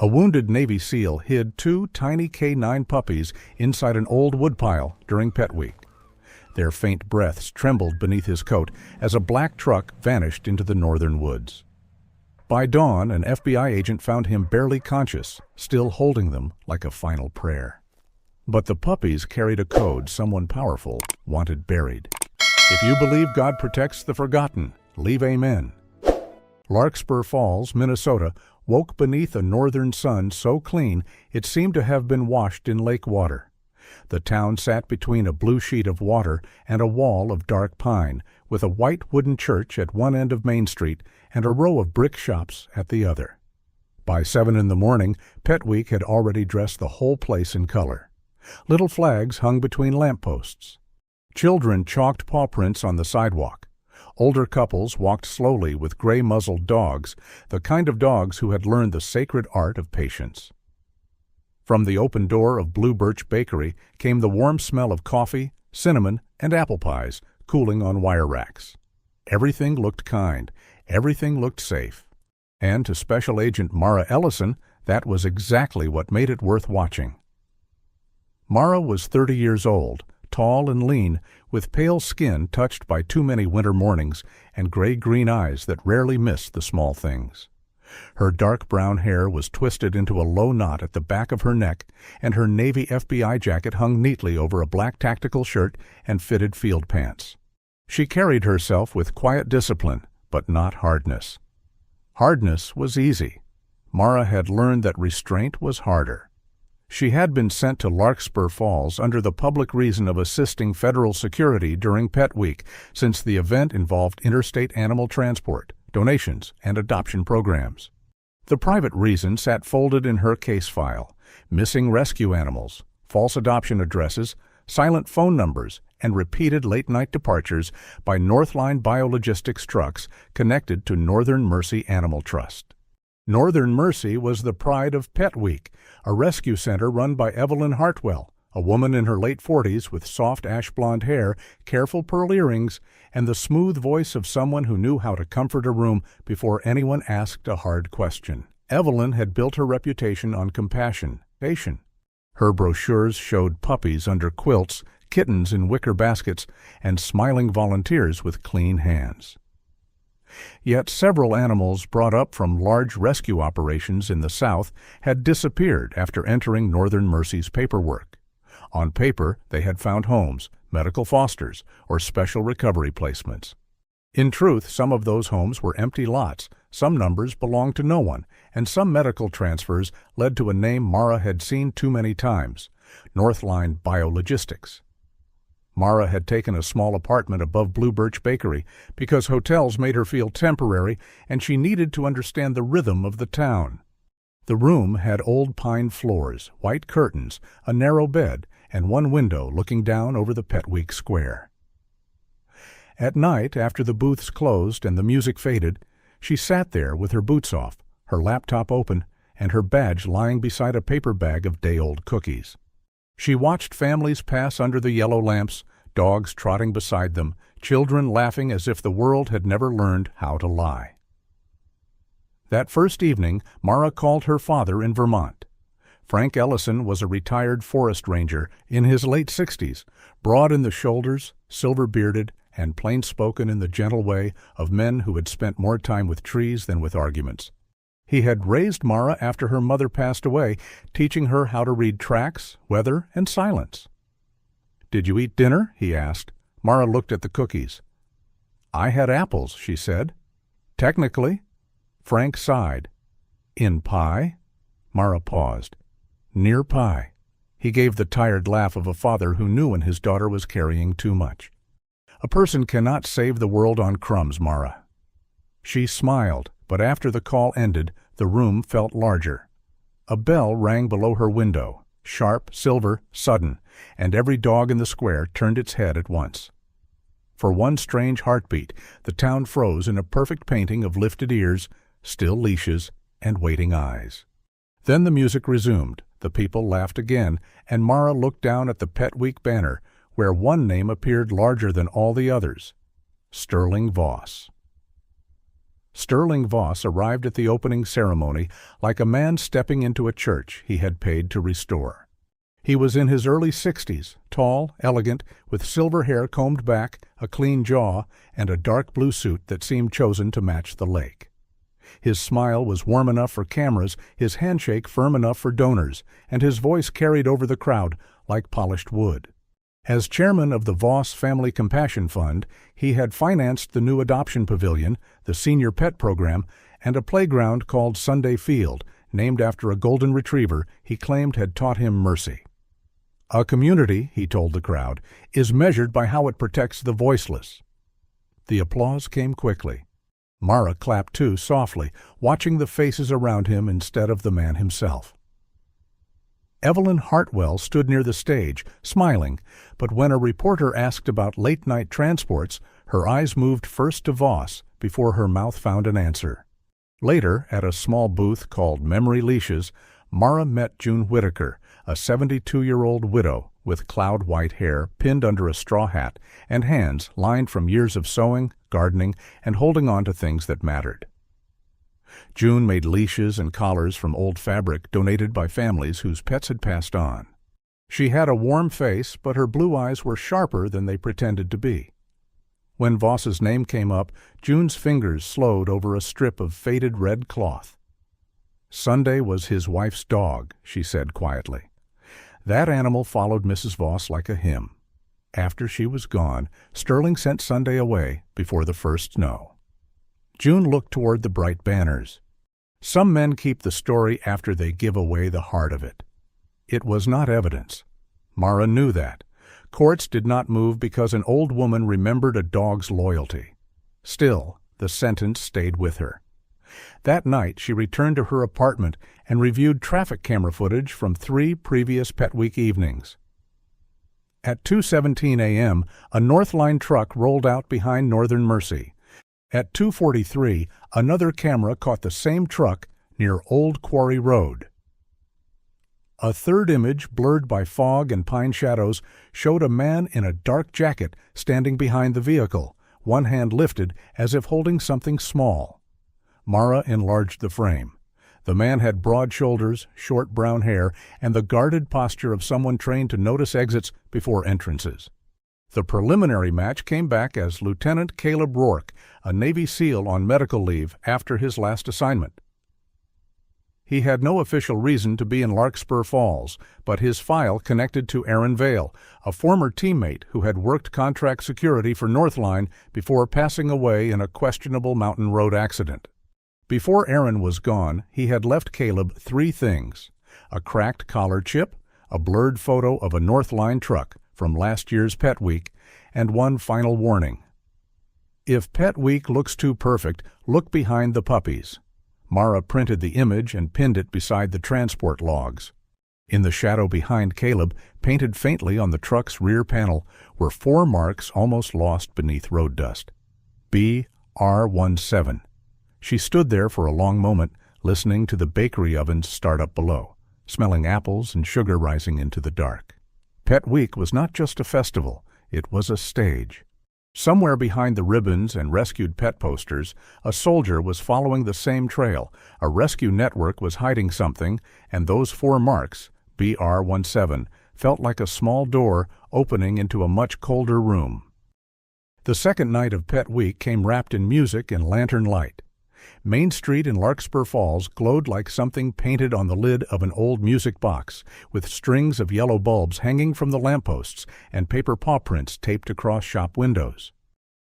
A wounded Navy SEAL hid two tiny K9 puppies inside an old woodpile during Pet Week. Their faint breaths trembled beneath his coat as a black truck vanished into the northern woods. By dawn, an FBI agent found him barely conscious, still holding them like a final prayer. But the puppies carried a code someone powerful wanted buried. If you believe God protects the forgotten, leave amen. Larkspur Falls, Minnesota, woke beneath a northern sun so clean it seemed to have been washed in lake water. The town sat between a blue sheet of water and a wall of dark pine, with a white wooden church at one end of Main Street and a row of brick shops at the other. By 7 in the morning, Pet Week had already dressed the whole place in color. Little flags hung between lampposts. Children chalked paw prints on the sidewalk. Older couples walked slowly with gray-muzzled dogs, the kind of dogs who had learned the sacred art of patience. From the open door of Blue Birch Bakery came the warm smell of coffee, cinnamon, and apple pies cooling on wire racks. Everything looked kind, everything looked safe. And to Special Agent Mara Ellison, that was exactly what made it worth watching. Mara was 30 years old, tall and lean, with pale skin touched by too many winter mornings and gray-green eyes that rarely missed the small things. Her dark brown hair was twisted into a low knot at the back of her neck, and her Navy FBI jacket hung neatly over a black tactical shirt and fitted field pants. She carried herself with quiet discipline, but not hardness. Hardness was easy. Mara had learned that restraint was harder. She had been sent to Larkspur Falls under the public reason of assisting federal security during Pet Week, since the event involved interstate animal transport, donations, and adoption programs. The private reason sat folded in her case file: missing rescue animals, false adoption addresses, silent phone numbers, and repeated late-night departures by Northline Biologistics trucks connected to Northern Mercy Animal Trust. Northern Mercy was the pride of Pet Week, a rescue center run by Evelyn Hartwell, a woman in her late 40s with soft ash-blonde hair, careful pearl earrings, and the smooth voice of someone who knew how to comfort a room before anyone asked a hard question. Evelyn had built her reputation on compassion. Her brochures showed puppies under quilts, kittens in wicker baskets, and smiling volunteers with clean hands. Yet several animals brought up from large rescue operations in the South had disappeared after entering Northern Mercy's paperwork. On paper, they had found homes, medical fosters, or special recovery placements. In truth, some of those homes were empty lots, some numbers belonged to no one, and some medical transfers led to a name Mara had seen too many times: Northline Biologistics. Mara had taken a small apartment above Blue Birch Bakery because hotels made her feel temporary and she needed to understand the rhythm of the town. The room had old pine floors, white curtains, a narrow bed, and one window looking down over the Pet Week square. At night, after the booths closed and the music faded, she sat there with her boots off, her laptop open, and her badge lying beside a paper bag of day-old cookies. She watched families pass under the yellow lamps, dogs trotting beside them, children laughing as if the world had never learned how to lie. That first evening, Mara called her father in Vermont. Frank Ellison was a retired forest ranger in his late 60s, broad in the shoulders, silver-bearded, and plain-spoken in the gentle way of men who had spent more time with trees than with arguments. He had raised Mara after her mother passed away, teaching her how to read tracks, weather, and silence. "Did you eat dinner?" he asked. Mara looked at the cookies. "I had apples," she said. "Technically." Frank sighed. "In pie?" Mara paused. "Near pie." He gave the tired laugh of a father who knew when his daughter was carrying too much. "A person cannot save the world on crumbs, Mara." She smiled, but after the call ended, the room felt larger. A bell rang below her window, sharp, silver, sudden, and every dog in the square turned its head at once. For one strange heartbeat, the town froze in a perfect painting of lifted ears, still leashes, and waiting eyes. Then the music resumed, the people laughed again, and Mara looked down at the Pet Week banner, where one name appeared larger than all the others: Sterling Voss. Sterling Voss arrived at the opening ceremony like a man stepping into a church he had paid to restore. He was in his early 60s, tall, elegant, with silver hair combed back, a clean jaw, and a dark blue suit that seemed chosen to match the lake. His smile was warm enough for cameras, his handshake firm enough for donors, and his voice carried over the crowd like polished wood. As chairman of the Voss Family Compassion Fund, he had financed the new adoption pavilion, the senior pet program, and a playground called Sunday Field, named after a golden retriever he claimed had taught him mercy. A community, he told the crowd, is measured by how it protects the voiceless. The applause came quickly. Mara clapped too, softly, watching the faces around him instead of the man himself. Evelyn Hartwell stood near the stage, smiling, but when a reporter asked about late-night transports, her eyes moved first to Voss before her mouth found an answer. Later, at a small booth called Memory Leashes, Mara met June Whitaker, a 72-year-old widow with cloud-white hair pinned under a straw hat and hands lined from years of sewing, gardening, and holding on to things that mattered. June made leashes and collars from old fabric donated by families whose pets had passed on. She had a warm face, but her blue eyes were sharper than they pretended to be. When Voss's name came up, June's fingers slowed over a strip of faded red cloth. Sunday was his wife's dog, she said quietly. That animal followed Mrs. Voss like a hymn. After she was gone, Sterling sent Sunday away before the first snow. June looked toward the bright banners. Some men keep the story after they give away the heart of it. It was not evidence. Mara knew that. Courts did not move because an old woman remembered a dog's loyalty. Still, the sentence stayed with her. That night, she returned to her apartment and reviewed traffic camera footage from 3 previous Pet Week evenings. At 2:17 a.m., a Northline truck rolled out behind Northern Mercy. At 2:43, another camera caught the same truck near Old Quarry Road. A third image, blurred by fog and pine shadows, showed a man in a dark jacket standing behind the vehicle, one hand lifted as if holding something small. Mara enlarged the frame. The man had broad shoulders, short brown hair, and the guarded posture of someone trained to notice exits before entrances. The preliminary match came back as Lieutenant Caleb Rourke, a Navy SEAL on medical leave after his last assignment. He had no official reason to be in Larkspur Falls, but his file connected to Aaron Vale, a former teammate who had worked contract security for Northline before passing away in a questionable mountain road accident. Before Aaron was gone, he had left Caleb 3 things: a cracked collar chip, a blurred photo of a Northline truck from last year's Pet Week, and one final warning. If Pet Week looks too perfect, look behind the puppies. Mara printed the image and pinned it beside the transport logs. In the shadow behind Caleb, painted faintly on the truck's rear panel, were 4 marks almost lost beneath road dust. BR17. She stood there for a long moment, listening to the bakery ovens start up below, smelling apples and sugar rising into the dark. Pet Week was not just a festival, it was a stage. Somewhere behind the ribbons and rescued pet posters, a soldier was following the same trail, a rescue network was hiding something, and those 4 marks, BR17, felt like a small door opening into a much colder room. The second night of Pet Week came wrapped in music and lantern light. Main Street in Larkspur Falls glowed like something painted on the lid of an old music box, with strings of yellow bulbs hanging from the lampposts and paper paw prints taped across shop windows.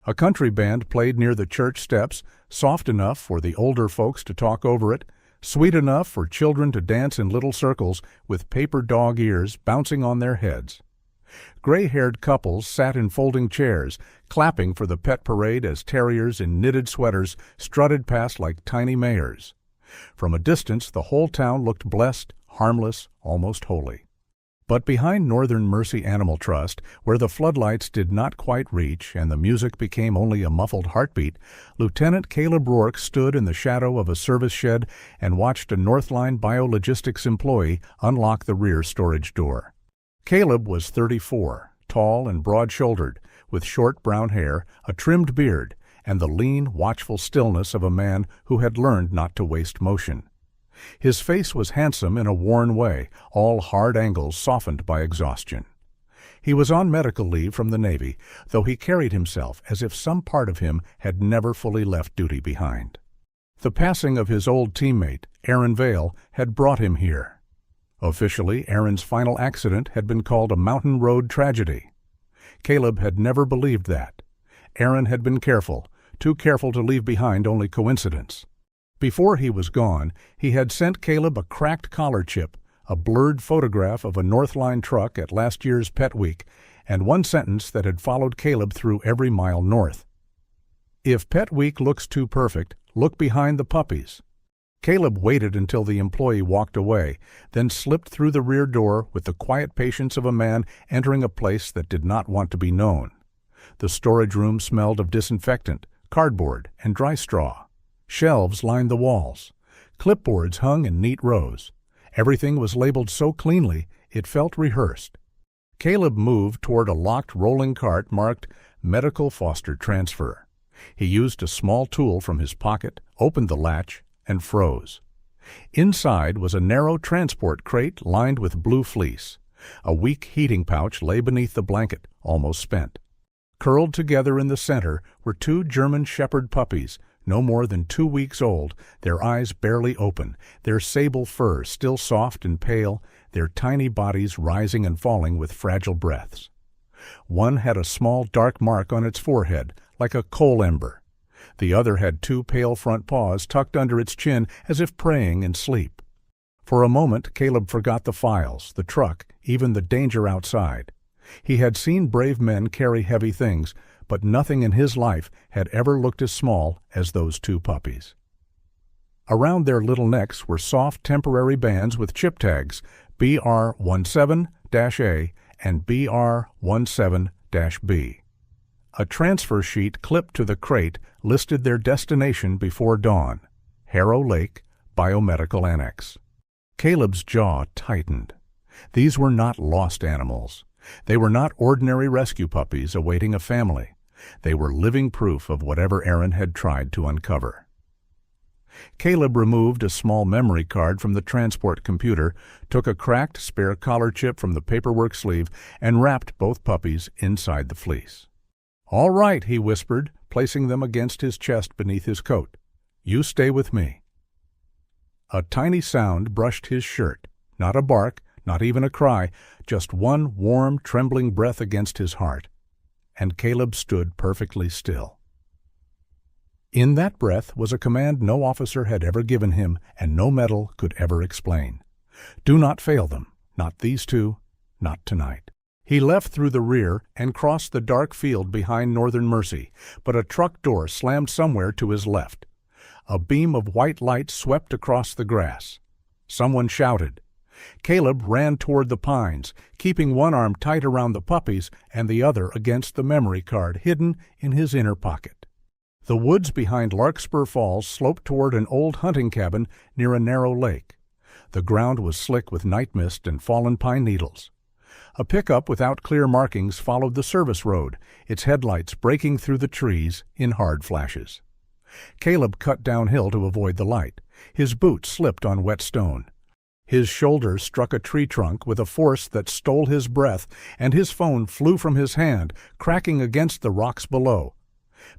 A country band played near the church steps, soft enough for the older folks to talk over it, sweet enough for children to dance in little circles with paper dog ears bouncing on their heads. Gray-haired couples sat in folding chairs, clapping for the pet parade as terriers in knitted sweaters strutted past like tiny mayors. From a distance, the whole town looked blessed, harmless, almost holy. But behind Northern Mercy Animal Trust, where the floodlights did not quite reach and the music became only a muffled heartbeat, Lieutenant Caleb Rourke stood in the shadow of a service shed and watched a Northline Biologistics employee unlock the rear storage door. Caleb was 34, tall and broad-shouldered, with short brown hair, a trimmed beard, and the lean, watchful stillness of a man who had learned not to waste motion. His face was handsome in a worn way, all hard angles softened by exhaustion. He was on medical leave from the Navy, though he carried himself as if some part of him had never fully left duty behind. The passing of his old teammate, Aaron Vale, had brought him here. Officially, Aaron's final accident had been called a mountain road tragedy. Caleb had never believed that. Aaron had been careful, too careful to leave behind only coincidence. Before he was gone, he had sent Caleb a cracked collar chip, a blurred photograph of a Northline truck at last year's Pet Week, and one sentence that had followed Caleb through every mile north. "If Pet Week looks too perfect, look behind the puppies." Caleb waited until the employee walked away, then slipped through the rear door with the quiet patience of a man entering a place that did not want to be known. The storage room smelled of disinfectant, cardboard, and dry straw. Shelves lined the walls. Clipboards hung in neat rows. Everything was labeled so cleanly it felt rehearsed. Caleb moved toward a locked rolling cart marked Medical Foster Transfer. He used a small tool from his pocket, opened the latch, and froze. Inside was a narrow transport crate lined with blue fleece. A weak heating pouch lay beneath the blanket, almost spent. Curled together in the center were two German Shepherd puppies, no more than 2 weeks old, their eyes barely open, their sable fur still soft and pale, their tiny bodies rising and falling with fragile breaths. One had a small dark mark on its forehead, like a coal ember. The other had 2 pale front paws tucked under its chin as if praying in sleep. For a moment Caleb forgot the files, the truck, even the danger outside. He had seen brave men carry heavy things, but nothing in his life had ever looked as small as those 2 puppies. Around their little necks were soft temporary bands with chip tags, BR17-A and BR17-B. A transfer sheet clipped to the crate listed their destination before dawn, Harrow Lake Biomedical Annex. Caleb's jaw tightened. These were not lost animals. They were not ordinary rescue puppies awaiting a family. They were living proof of whatever Aaron had tried to uncover. Caleb removed a small memory card from the transport computer, took a cracked spare collar chip from the paperwork sleeve, and wrapped both puppies inside the fleece. "All right," he whispered, placing them against his chest beneath his coat. "You stay with me." A tiny sound brushed his shirt, not a bark, not even a cry, just one warm, trembling breath against his heart. And Caleb stood perfectly still. In that breath was a command no officer had ever given him and no medal could ever explain. Do not fail them, not these 2, not tonight. He left through the rear and crossed the dark field behind Northern Mercy, but a truck door slammed somewhere to his left. A beam of white light swept across the grass. Someone shouted. Caleb ran toward the pines, keeping one arm tight around the puppies and the other against the memory card hidden in his inner pocket. The woods behind Larkspur Falls sloped toward an old hunting cabin near a narrow lake. The ground was slick with night mist and fallen pine needles. A pickup without clear markings followed the service road, its headlights breaking through the trees in hard flashes. Caleb cut downhill to avoid the light. His boots slipped on wet stone. His shoulder struck a tree trunk with a force that stole his breath, and his phone flew from his hand, cracking against the rocks below.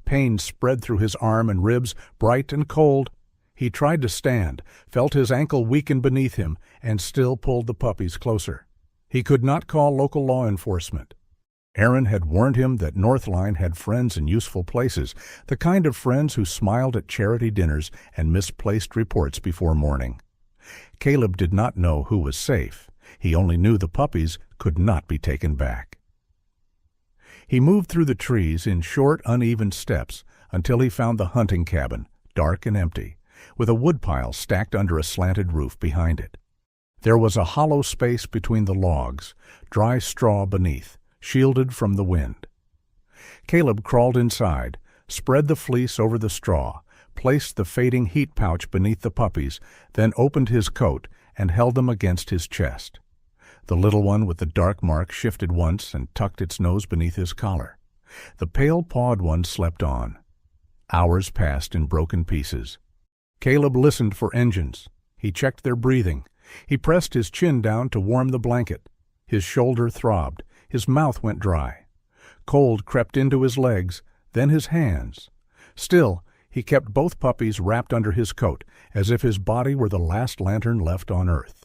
Pain spread through his arm and ribs, bright and cold. He tried to stand, felt his ankle weaken beneath him, and still pulled the puppies closer. He could not call local law enforcement. Aaron had warned him that Northline had friends in useful places, the kind of friends who smiled at charity dinners and misplaced reports before morning. Caleb did not know who was safe. He only knew the puppies could not be taken back. He moved through the trees in short, uneven steps until he found the hunting cabin, dark and empty, with a woodpile stacked under a slanted roof behind it. There was a hollow space between the logs, dry straw beneath, shielded from the wind. Caleb crawled inside, spread the fleece over the straw, placed the fading heat pouch beneath the puppies, then opened his coat and held them against his chest. The little one with the dark mark shifted once and tucked its nose beneath his collar. The pale-pawed one slept on. Hours passed in broken pieces. Caleb listened for engines. He checked their breathing. He pressed his chin down to warm the blanket. His shoulder throbbed. His mouth went dry. Cold crept into his legs, then his hands. Still, he kept both puppies wrapped under his coat, as if his body were the last lantern left on earth.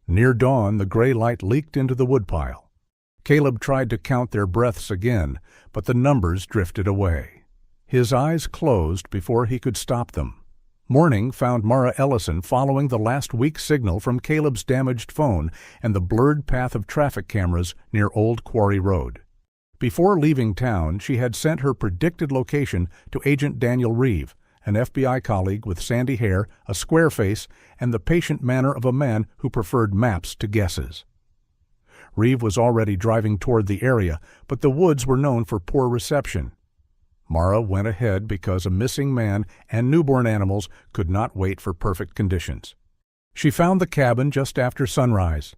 Near dawn, the gray light leaked into the woodpile. Caleb tried to count their breaths again, but the numbers drifted away. His eyes closed before he could stop them. Morning found Mara Ellison following the last weak signal from Caleb's damaged phone and the blurred path of traffic cameras near Old Quarry Road. Before leaving town, she had sent her predicted location to Agent Daniel Reeve, an FBI colleague with sandy hair, a square face, and the patient manner of a man who preferred maps to guesses. Reeve was already driving toward the area, but the woods were known for poor reception. Mara went ahead because a missing man and newborn animals could not wait for perfect conditions. She found the cabin just after sunrise.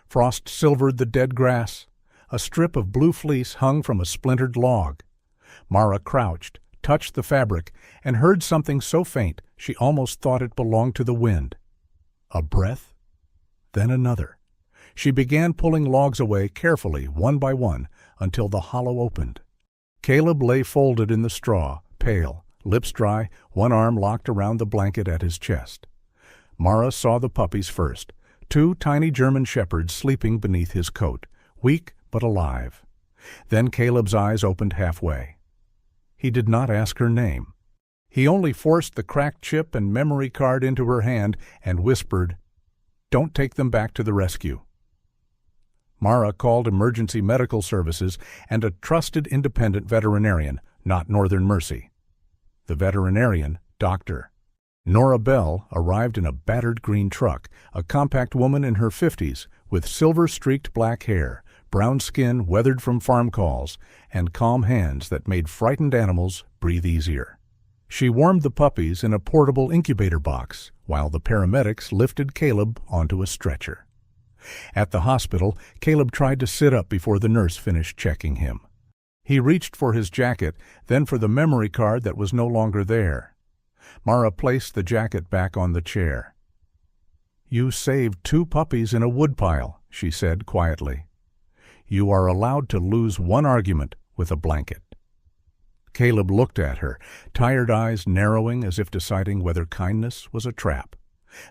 Frost silvered the dead grass. A strip of blue fleece hung from a splintered log. Mara crouched, touched the fabric, and heard something so faint she almost thought it belonged to the wind. A breath, then another. She began pulling logs away carefully, one by one, until the hollow opened. Caleb lay folded in the straw, pale, lips dry, one arm locked around the blanket at his chest. Mara saw the puppies first, 2 tiny German shepherds sleeping beneath his coat, weak but alive. Then Caleb's eyes opened halfway. He did not ask her name. He only forced the cracked chip and memory card into her hand and whispered, "Don't take them back to the rescue." Mara called emergency medical services and a trusted independent veterinarian, not Northern Mercy. The veterinarian, Dr. Nora Bell, arrived in a battered green truck, a compact woman in her 50s with silver-streaked black hair, brown skin weathered from farm calls, and calm hands that made frightened animals breathe easier. She warmed the puppies in a portable incubator box, while the paramedics lifted Caleb onto a stretcher. At the hospital, Caleb tried to sit up before the nurse finished checking him. He reached for his jacket, then for the memory card that was no longer there. Mara placed the jacket back on the chair. "You saved 2 puppies in a woodpile," she said quietly. "You are allowed to lose one argument with a blanket." Caleb looked at her, tired eyes narrowing as if deciding whether kindness was a trap.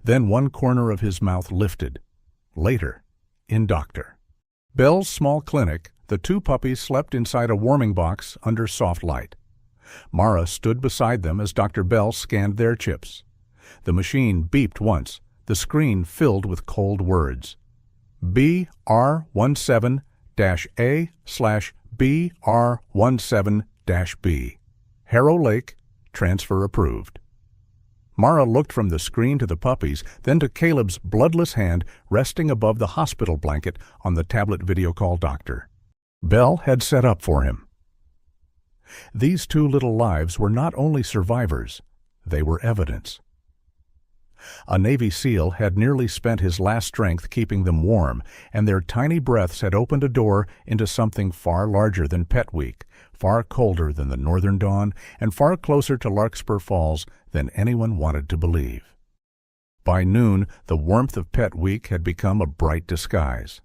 Then one corner of his mouth lifted. Later, in Dr. Bell's small clinic, the 2 puppies slept inside a warming box under soft light. Mara stood beside them as Dr. Bell scanned their chips. The machine beeped once, the screen filled with cold words. BR17-A/BR17-B. Harrow Lake, transfer approved. Mara looked from the screen to the puppies, then to Caleb's bloodless hand resting above the hospital blanket on the tablet video call doctor. Bell had set up for him. These 2 little lives were not only survivors, they were evidence. A Navy SEAL had nearly spent his last strength keeping them warm, and their tiny breaths had opened a door into something far larger than Pet Week, far colder than the northern dawn, and far closer to Larkspur Falls than anyone wanted to believe. By noon, the warmth of Pet Week had become a bright disguise.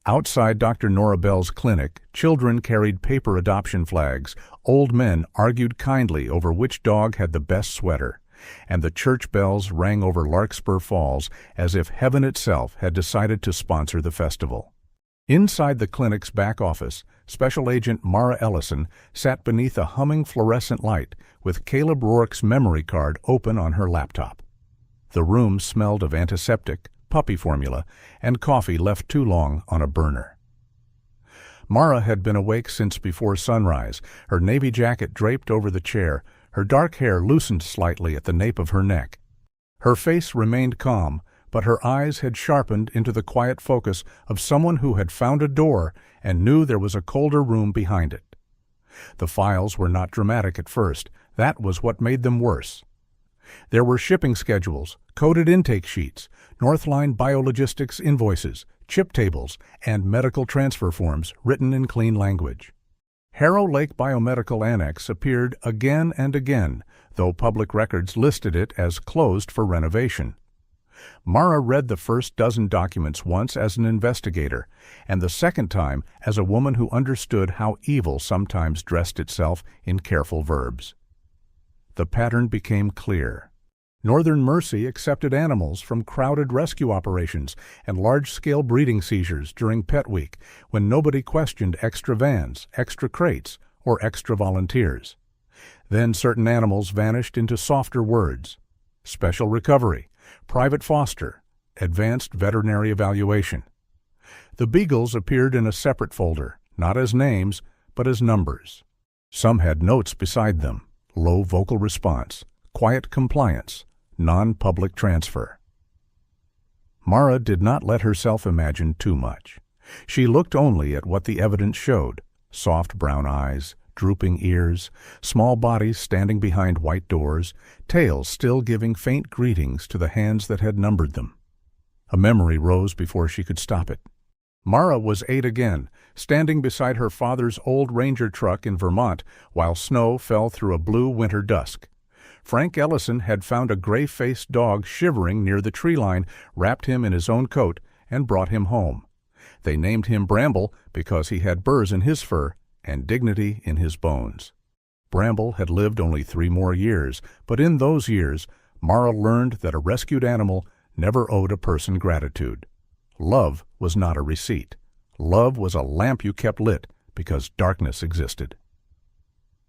Outside Dr. Nora Bell's clinic, children carried paper adoption flags, old men argued kindly over which dog had the best sweater, and the church bells rang over Larkspur Falls as if heaven itself had decided to sponsor the festival. Inside the clinic's back office, Special Agent Mara Ellison sat beneath a humming fluorescent light with Caleb Rourke's memory card open on her laptop. The room smelled of antiseptic, puppy formula, and coffee left too long on a burner. Mara had been awake since before sunrise, her navy jacket draped over the chair, her dark hair loosened slightly at the nape of her neck. Her face remained calm, but her eyes had sharpened into the quiet focus of someone who had found a door and knew there was a colder room behind it. The files were not dramatic at first. That was what made them worse. There were shipping schedules, coded intake sheets, Northline Biologistics invoices, chip tables, and medical transfer forms written in clean language. Harrow Lake Biomedical Annex appeared again and again, though public records listed it as closed for renovation. Mara read the first dozen documents once as an investigator, and the second time as a woman who understood how evil sometimes dressed itself in careful verbs. The pattern became clear. Northern Mercy accepted animals from crowded rescue operations and large-scale breeding seizures during Pet Week when nobody questioned extra vans, extra crates, or extra volunteers. Then certain animals vanished into softer words: special recovery, private foster, advanced veterinary evaluation. The beagles appeared in a separate folder, not as names, but as numbers. Some had notes beside them: low vocal response, quiet compliance, non-public transfer. Mara did not let herself imagine too much. She looked only at what the evidence showed: soft brown eyes, drooping ears, small bodies standing behind white doors, tails still giving faint greetings to the hands that had numbered them. A memory rose before she could stop it. Mara was 8 again, standing beside her father's old Ranger truck in Vermont while snow fell through a blue winter dusk. Frank Ellison had found a gray-faced dog shivering near the tree line, wrapped him in his own coat, and brought him home. They named him Bramble because he had burrs in his fur and dignity in his bones. Bramble had lived only 3 more years, but in those years, Mara learned that a rescued animal never owed a person gratitude. Love was not a receipt. Love was a lamp you kept lit because darkness existed.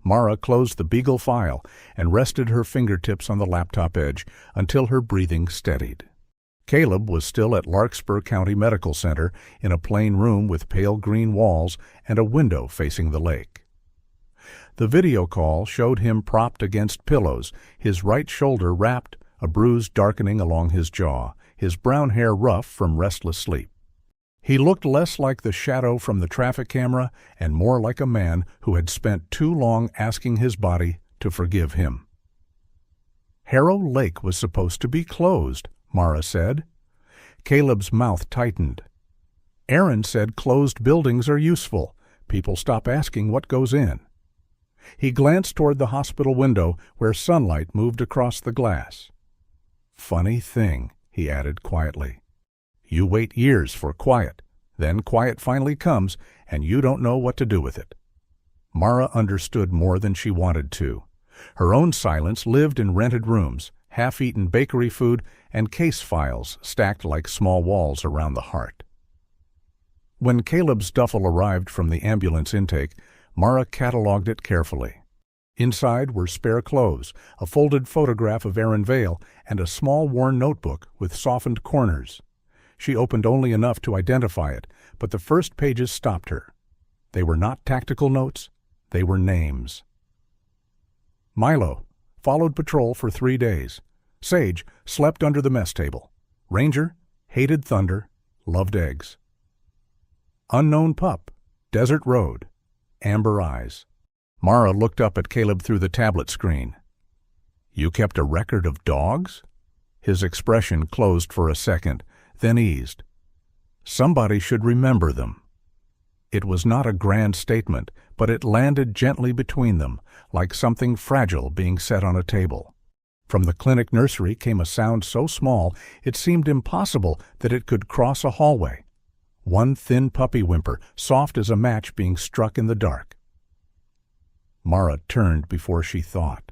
Mara closed the Beagle file and rested her fingertips on the laptop edge until her breathing steadied. Caleb was still at Larkspur County Medical Center in a plain room with pale green walls and a window facing the lake. The video call showed him propped against pillows, his right shoulder wrapped, a bruise darkening along his jaw, his brown hair rough from restless sleep. He looked less like the shadow from the traffic camera and more like a man who had spent too long asking his body to forgive him. Harrow Lake was supposed to be closed, Mara said. Caleb's mouth tightened. Aaron said closed buildings are useful. People stop asking what goes in. He glanced toward the hospital window where sunlight moved across the glass. Funny thing, he added quietly. You wait years for quiet. Then quiet finally comes, and you don't know what to do with it. Mara understood more than she wanted to. Her own silence lived in rented rooms, half-eaten bakery food, and case files stacked like small walls around the heart. When Caleb's duffel arrived from the ambulance intake, Mara cataloged it carefully. Inside were spare clothes, a folded photograph of Aaron Vale, and a small worn notebook with softened corners. She opened only enough to identify it, but the first pages stopped her. They were not tactical notes, they were names. Milo followed patrol for 3 days. Sage slept under the mess table. Ranger hated thunder, loved eggs. Unknown pup, desert road, amber eyes. Mara looked up at Caleb through the tablet screen. You kept a record of dogs? His expression closed for a second, then eased. Somebody should remember them. It was not a grand statement, but it landed gently between them, like something fragile being set on a table. From the clinic nursery came a sound so small it seemed impossible that it could cross a hallway. One thin puppy whimper, soft as a match being struck in the dark. Mara turned before she thought.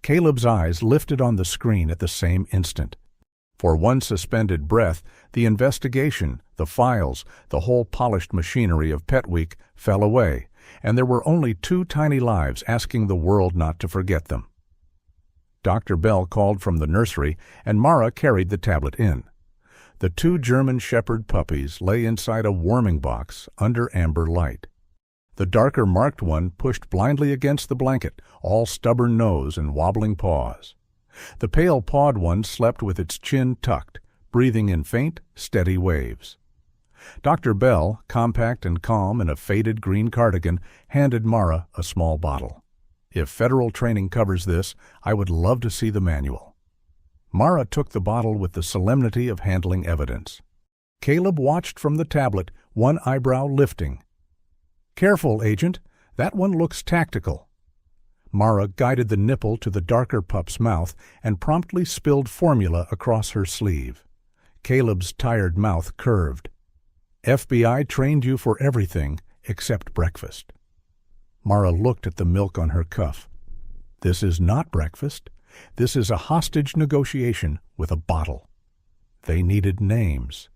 Caleb's eyes lifted on the screen at the same instant. For one suspended breath, the investigation, the files, the whole polished machinery of Pet Week fell away, and there were only 2 tiny lives asking the world not to forget them. Dr. Bell called from the nursery, and Mara carried the tablet in. The 2 German Shepherd puppies lay inside a warming box under amber light. The darker marked one pushed blindly against the blanket, all stubborn nose and wobbling paws. The pale pawed one slept with its chin tucked, breathing in faint, steady waves. Dr. Bell, compact and calm in a faded green cardigan, handed Mara a small bottle. If federal training covers this, I would love to see the manual. Mara took the bottle with the solemnity of handling evidence. Caleb watched from the tablet, one eyebrow lifting. "Careful, Agent. That one looks tactical." Mara guided the nipple to the darker pup's mouth and promptly spilled formula across her sleeve. Caleb's tired mouth curved. "FBI trained you for everything except breakfast." Mara looked at the milk on her cuff. "This is not breakfast. This is a hostage negotiation with a bottle." They needed names.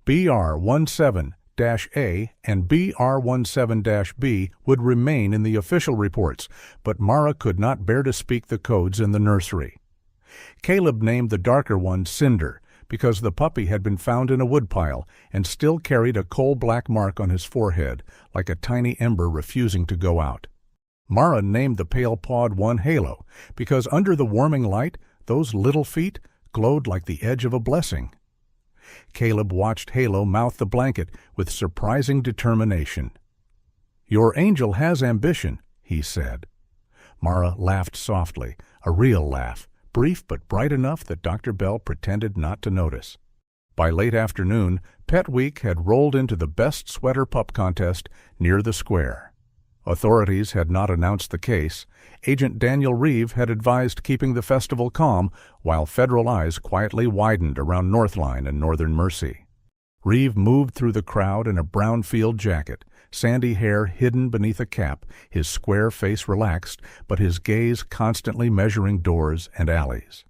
BR-17-A and BR-17-B would remain in the official reports, but Mara could not bear to speak the codes in the nursery. Caleb named the darker one Cinder because the puppy had been found in a woodpile and still carried a coal-black mark on his forehead, like a tiny ember refusing to go out. Mara named the pale-pawed one Halo because under the warming light, those little feet glowed like the edge of a blessing. Caleb watched Halo mouth the blanket with surprising determination. "Your angel has ambition," he said. Mara laughed softly, a real laugh, brief but bright enough that Dr. Bell pretended not to notice. By late afternoon, Pet Week had rolled into the best sweater pup contest near the square. Authorities had not announced the case. Agent Daniel Reeve had advised keeping the festival calm, while federal eyes quietly widened around Northline and Northern Mercy. Reeve moved through the crowd in a brown field jacket, sandy hair hidden beneath a cap, his square face relaxed, but his gaze constantly measuring doors and alleys.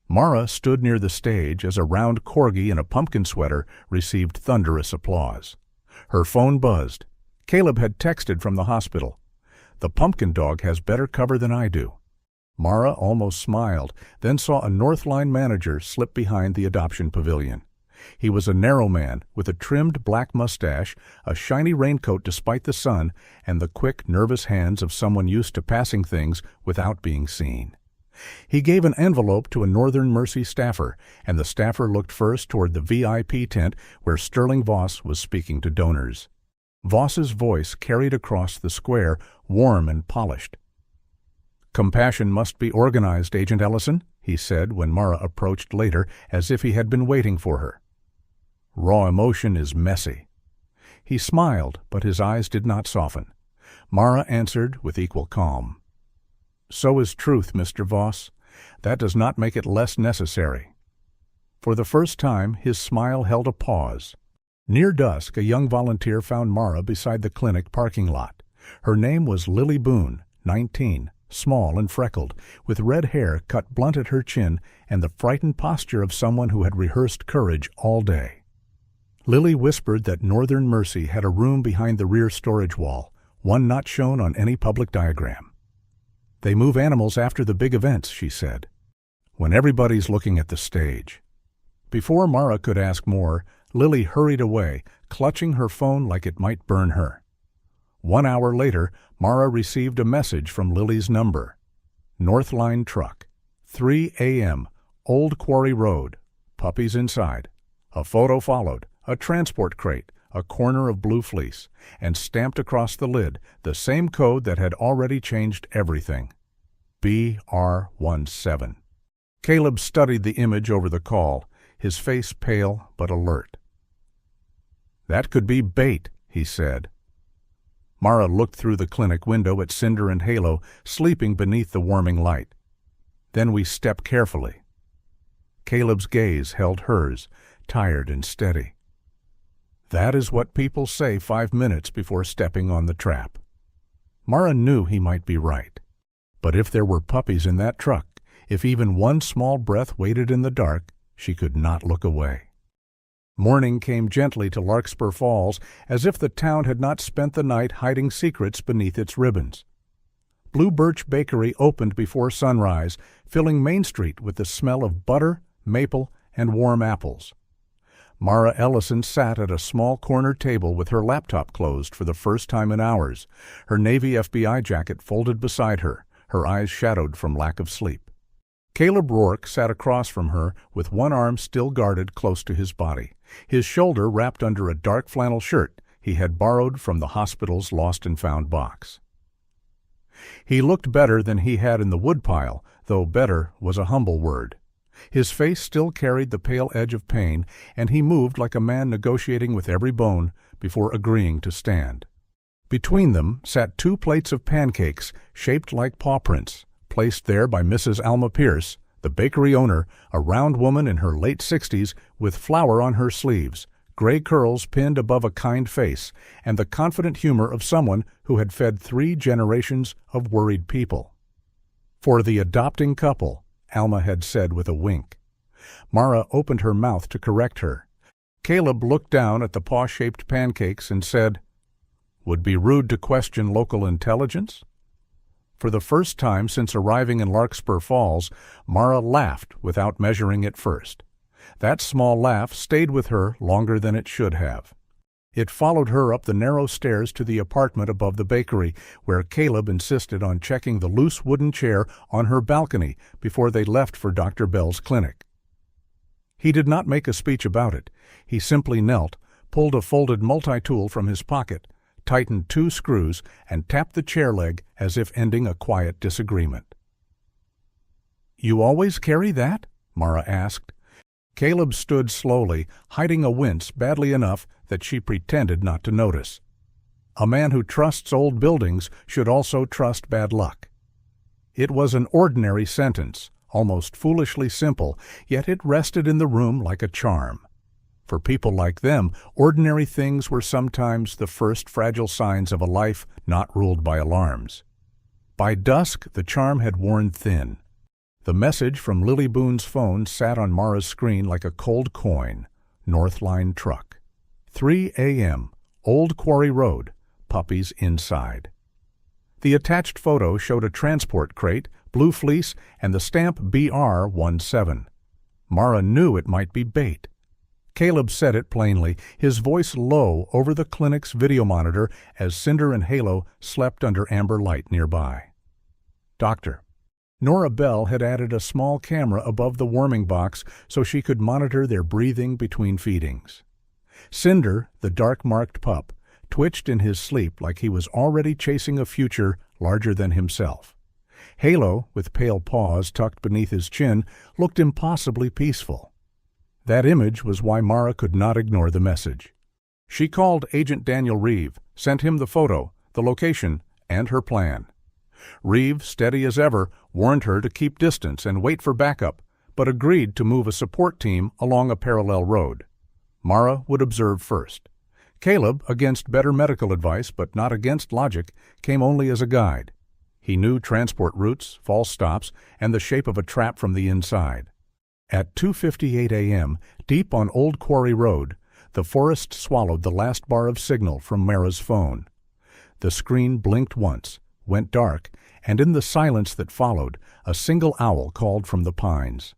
Mara stood near the stage as a round corgi in a pumpkin sweater received thunderous applause. Her phone buzzed. Caleb had texted from the hospital. "The pumpkin dog has better cover than I do." Mara almost smiled, then saw a Northline manager slip behind the adoption pavilion. He was a narrow man with a trimmed black mustache, a shiny raincoat despite the sun, and the quick, nervous hands of someone used to passing things without being seen. He gave an envelope to a Northern Mercy staffer, and the staffer looked first toward the VIP tent where Sterling Voss was speaking to donors. Voss's voice carried across the square, warm and polished. "Compassion must be organized, Agent Ellison," he said when Mara approached later, as if he had been waiting for her. "Raw emotion is messy." He smiled, but his eyes did not soften. Mara answered with equal calm. "So is truth, Mr. Voss. That does not make it less necessary." For the first time, his smile held a pause. Near dusk, a young volunteer found Mara beside the clinic parking lot. Her name was Lily Boone, 19, small and freckled, with red hair cut blunt at her chin and the frightened posture of someone who had rehearsed courage all day. Lily whispered that Northern Mercy had a room behind the rear storage wall, one not shown on any public diagram. "They move animals after the big events," she said, "when everybody's looking at the stage." Before Mara could ask more, Lily hurried away, clutching her phone like it might burn her. 1 hour later, Mara received a message from Lily's number. "Northline truck, 3 a.m., Old Quarry Road, puppies inside." A photo followed, a transport crate, a corner of blue fleece, and stamped across the lid the same code that had already changed everything. BR-17. Caleb studied the image over the call, his face pale but alert. "That could be bait," he said. Mara looked through the clinic window at Cinder and Halo sleeping beneath the warming light. "Then we step carefully." Caleb's gaze held hers, tired and steady. That is what people say 5 minutes before stepping on the trap. Mara knew he might be right. But if there were puppies in that truck, if even one small breath waited in the dark, she could not look away. Morning came gently to Larkspur Falls, as if the town had not spent the night hiding secrets beneath its ribbons. Blue Birch Bakery opened before sunrise, filling Main Street with the smell of butter, maple, and warm apples. Mara Ellison sat at a small corner table with her laptop closed for the first time in hours, her Navy FBI jacket folded beside her, her eyes shadowed from lack of sleep. Caleb Rourke sat across from her with one arm still guarded close to his body, his shoulder wrapped under a dark flannel shirt he had borrowed from the hospital's lost and found box. He looked better than he had in the woodpile, though better was a humble word. His face still carried the pale edge of pain, and he moved like a man negotiating with every bone before agreeing to stand. Between them sat 2 plates of pancakes shaped like paw prints, placed there by Mrs. Alma Pierce, the bakery owner, a round woman in her late 60s with flour on her sleeves, gray curls pinned above a kind face, and the confident humor of someone who had fed 3 generations of worried people. "For the adopting couple," Alma had said with a wink. Mara opened her mouth to correct her. Caleb looked down at the paw-shaped pancakes and said, "Would be rude to question local intelligence?" For the first time since arriving in Larkspur Falls, Mara laughed without measuring it first. That small laugh stayed with her longer than it should have. It followed her up the narrow stairs to the apartment above the bakery, where Caleb insisted on checking the loose wooden chair on her balcony before they left for Dr. Bell's clinic. He did not make a speech about it. He simply knelt, pulled a folded multi-tool from his pocket, tightened 2 screws, and tapped the chair leg as if ending a quiet disagreement. "You always carry that?" Mara asked. Caleb stood slowly, hiding a wince badly enough that she pretended not to notice. A man who trusts old buildings should also trust bad luck. It was an ordinary sentence, almost foolishly simple, yet it rested in the room like a charm. For people like them, ordinary things were sometimes the first fragile signs of a life not ruled by alarms. By dusk, the charm had worn thin. The message from Lily Boone's phone sat on Mara's screen like a cold coin. Northline truck. 3 a.m., Old Quarry Road, Puppies inside. The attached photo showed a transport crate, blue fleece, and the stamp BR17. Mara knew it might be bait. Caleb said it plainly, his voice low over the clinic's video monitor as Cinder and Halo slept under amber light nearby. "Doctor." Nora Bell had added a small camera above the warming box so she could monitor their breathing between feedings. Cinder, the dark-marked pup, twitched in his sleep like he was already chasing a future larger than himself. Halo, with pale paws tucked beneath his chin, looked impossibly peaceful. That image was why Mara could not ignore the message. She called Agent Daniel Reeve, sent him the photo, the location, and her plan. Reeve, steady as ever, warned her to keep distance and wait for backup, but agreed to move a support team along a parallel road. Mara would observe first. Caleb, against better medical advice but not against logic, came only as a guide. He knew transport routes, false stops, and the shape of a trap from the inside. At 2:58 a.m., deep on Old Quarry Road, the forest swallowed the last bar of signal from Mara's phone. The screen blinked once, went dark, and in the silence that followed, a single owl called from the pines.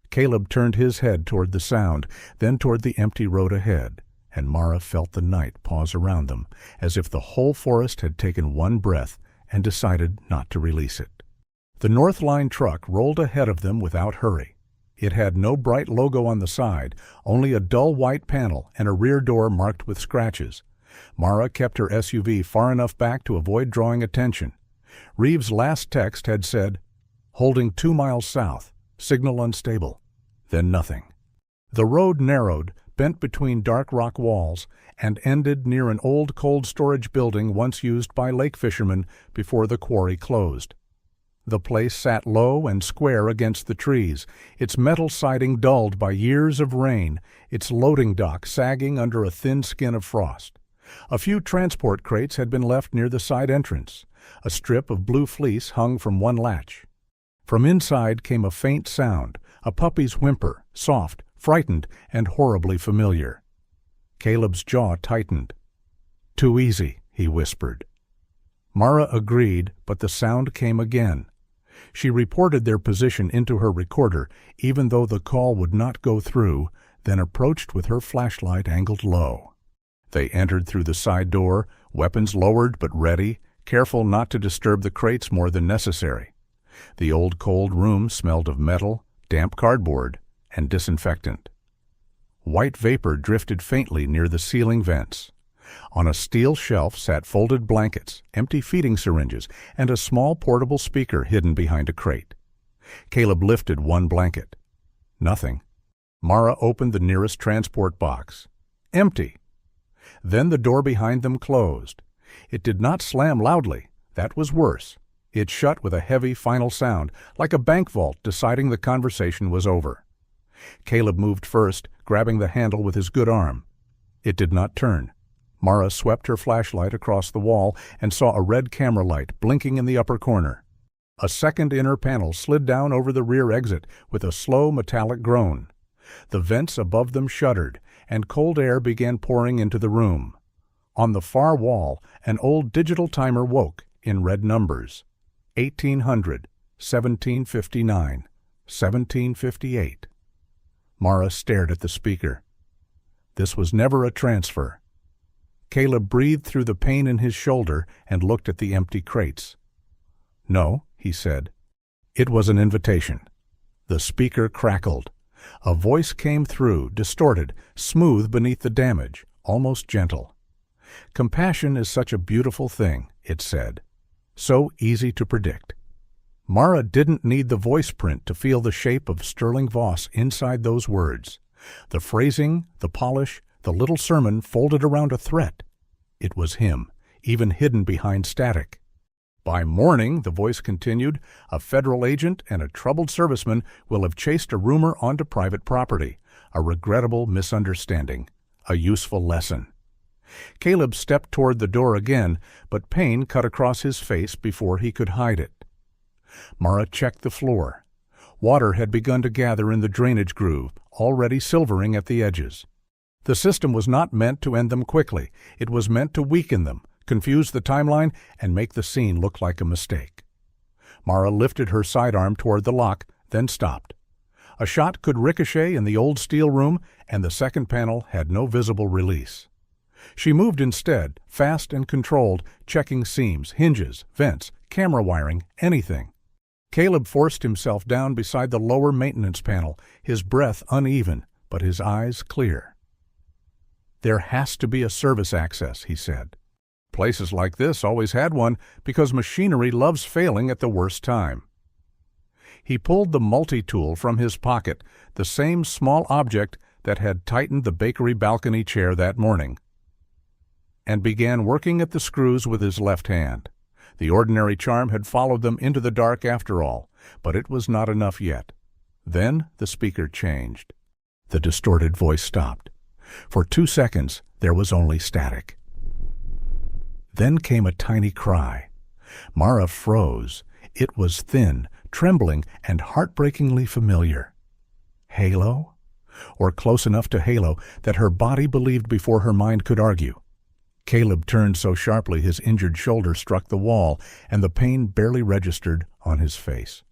Caleb turned his head toward the sound, then toward the empty road ahead, and Mara felt the night pause around them, as if the whole forest had taken one breath and decided not to release it. The Northline truck rolled ahead of them without hurry. It had no bright logo on the side, only a dull white panel and a rear door marked with scratches. Mara kept her SUV far enough back to avoid drawing attention. Reeves' last text had said, "Holding 2 miles south, signal unstable." Then nothing. The road narrowed, bent between dark rock walls, and ended near an old cold storage building once used by lake fishermen before the quarry closed. The place sat low and square against the trees, its metal siding dulled by years of rain, its loading dock sagging under a thin skin of frost. A few transport crates had been left near the side entrance. A strip of blue fleece hung from one latch. From inside came a faint sound, a puppy's whimper, soft, frightened, and horribly familiar. Caleb's jaw tightened. "Too easy," he whispered. Mara agreed, but the sound came again. She reported their position into her recorder, even though the call would not go through, then approached with her flashlight angled low. They entered through the side door, weapons lowered but ready, careful not to disturb the crates more than necessary. The old cold room smelled of metal, damp cardboard, and disinfectant. White vapor drifted faintly near the ceiling vents. On a steel shelf sat folded blankets, empty feeding syringes, and a small portable speaker hidden behind a crate. Caleb lifted one blanket. Nothing. Mara opened the nearest transport box. Empty. Then the door behind them closed. It did not slam loudly. That was worse. It shut with a heavy final sound, like a bank vault deciding the conversation was over. Caleb moved first, grabbing the handle with his good arm. It did not turn. Mara swept her flashlight across the wall and saw a red camera light blinking in the upper corner. A second inner panel slid down over the rear exit with a slow metallic groan. The vents above them shuddered, and cold air began pouring into the room. On the far wall, an old digital timer woke in red numbers. 1800, 1759, 1758. Mara stared at the speaker. This was never a transfer. Caleb breathed through the pain in his shoulder and looked at the empty crates. "No," he said. It was an invitation. The speaker crackled. A voice came through, distorted, smooth beneath the damage, almost gentle. "Compassion is such a beautiful thing," it said. "So easy to predict." Mara didn't need the voice print to feel the shape of Sterling Voss inside those words. The phrasing, the polish, the little sermon folded around a threat. It was him, even hidden behind static. "By morning," the voice continued, "a federal agent and a troubled serviceman will have chased a rumor onto private property, a regrettable misunderstanding, a useful lesson." Caleb stepped toward the door again, but pain cut across his face before he could hide it. Mara checked the floor. Water had begun to gather in the drainage groove, already silvering at the edges. The system was not meant to end them quickly. It was meant to weaken them, confuse the timeline, and make the scene look like a mistake. Mara lifted her sidearm toward the lock, then stopped. A shot could ricochet in the old steel room, and the second panel had no visible release. She moved instead, fast and controlled, checking seams, hinges, vents, camera wiring, anything. Caleb forced himself down beside the lower maintenance panel, his breath uneven, but his eyes clear. "There has to be a service access," he said. "Places like this always had one because machinery loves failing at the worst time." He pulled the multi-tool from his pocket, the same small object that had tightened the bakery balcony chair that morning, and began working at the screws with his left hand. The ordinary charm had followed them into the dark after all, but it was not enough yet. Then the speaker changed. The distorted voice stopped. For 2 seconds, there was only static. Then came a tiny cry. Mara froze. It was thin, trembling, and heartbreakingly familiar. Halo? Or close enough to halo that her body believed before her mind could argue. Caleb turned so sharply his injured shoulder struck the wall, and the pain barely registered on his face.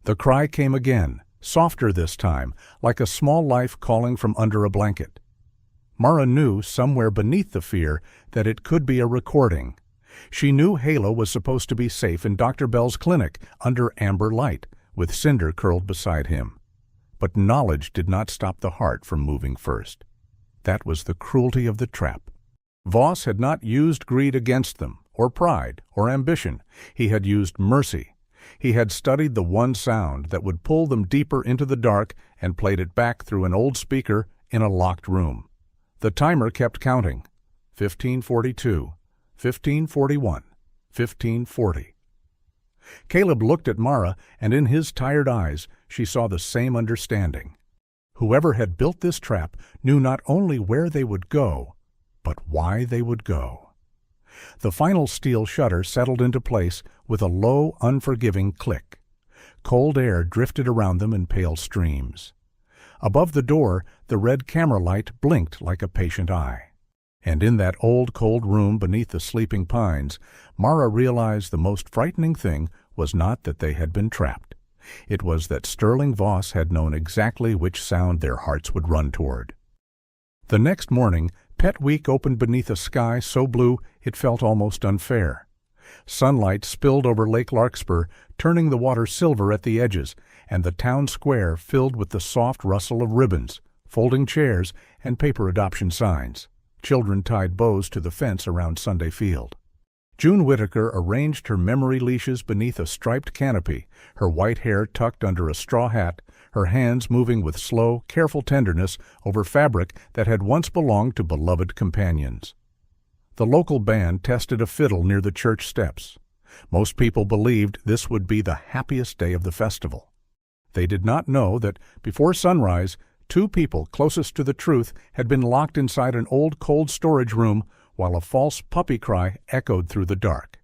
The cry came again, softer this time, like a small life calling from under a blanket. Mara knew, somewhere beneath the fear, that it could be a recording. She knew Halo was supposed to be safe in Dr. Bell's clinic, under amber light, with Cinder curled beside him. But knowledge did not stop the heart from moving first. That was the cruelty of the trap. Voss had not used greed against them, or pride, or ambition. He had used mercy. He had studied the one sound that would pull them deeper into the dark and played it back through an old speaker in a locked room. The timer kept counting. 1542, 1541, 1540. Caleb looked at Mara, and in his tired eyes she saw the same understanding. Whoever had built this trap knew not only where they would go, but why they would go. The final steel shutter settled into place with a low, unforgiving click. Cold air drifted around them in pale streams. Above the door, the red camera light blinked like a patient eye. And in that old, cold room beneath the sleeping pines, Mara realized the most frightening thing was not that they had been trapped. It was that Sterling Voss had known exactly which sound their hearts would run toward. The next morning, Pet Week opened beneath a sky so blue it felt almost unfair. Sunlight spilled over Lake Larkspur, turning the water silver at the edges, and the town square filled with the soft rustle of ribbons, folding chairs, and paper adoption signs. Children tied bows to the fence around Sunday Field. June Whitaker arranged her memory leashes beneath a striped canopy, her white hair tucked under a straw hat, her hands moving with slow, careful tenderness over fabric that had once belonged to beloved companions. The local band tested a fiddle near the church steps. Most people believed this would be the happiest day of the festival. They did not know that, before sunrise, 2 people closest to the truth had been locked inside an old cold storage room while a false puppy cry echoed through the dark.